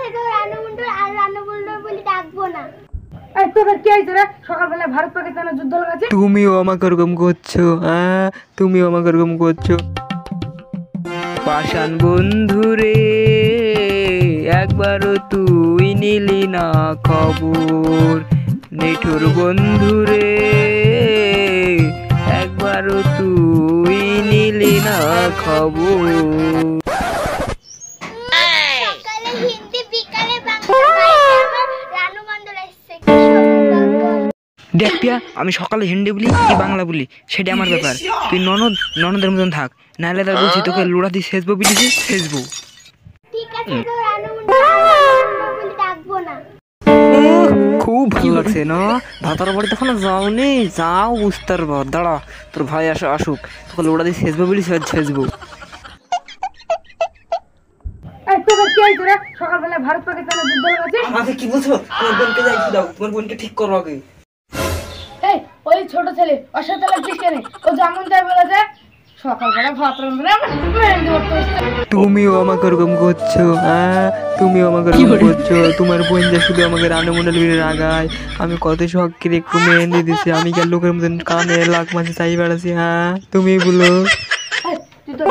থেকে রানুমন্ডল আর রানুমন্ডল বলে ডাকবো না। এই তোদের কি হইছে রে? সকালবেলা ভারত পাকিস্তানের যুদ্ধ লাগাচ্ছে। তুমিও আমাকে ওরকম করছো, তুমিও আমাকে ওরকম করছো। পাষাণ বন্ধুরে একবারও তুই নিলি না খবর, নিঠুর বন্ধুরে একবারও তুই নিলি না খবর। সকালে হিন্দি, বিকালে বাংলা, বাইরে আবার রানুমন্ডল এসেছে। কি দেখ পিয়া, আমি সকালে হিন্দি বলি কি বাংলা বলি সেটা আমার ব্যাপার। তুই ননদের মতন থাক, নাহলে তার বলছি তোকে লোড়া দিয়ে সেচবো বিলিছি সেচবো। ঠিক আছে তো রানুমন্ডল আর রানুমন্ডল বলে ডাকবো না। খুব ভালো লাগছে না? ভাতার বাড়ি তখন যাওনি, যাও বুঝতে পারবো। দাঁড়া, তোর ভাই আসুক, তোকে লোড়া দিয়ে সেচবো বলি সেচবো। এই তোদের কি হইছে রে? সকালবেলা ভারত পাকিস্তানের যুদ্ধ লাগাচ্ছে। আমাকে কি বলছো? তোমার বোনকে যাই দাও, তোমার বোনকে ঠিক করো আগে। এই ওই ছোট ছেলে ওর সাথে লাগছিস কেন? ও যেমন তাই বলেছে সকালবেলা ভাত রান্না মেহেন্দি করতে হচ্ছে। তুমিও আমাকে ওরকম করছো, তুমিও আমাকে ওরকম করছো। তোমার বোন যে শুধু আমাকে রান্নামন্ডল বিলে রাগায়, আমি কত শখ করে একটু মেহেন্দি দিছি, আমি কি আর লোকের মতন কানে লাখ মাঝে চাই বেড়াচ্ছি? তুমি বলো। তুই তো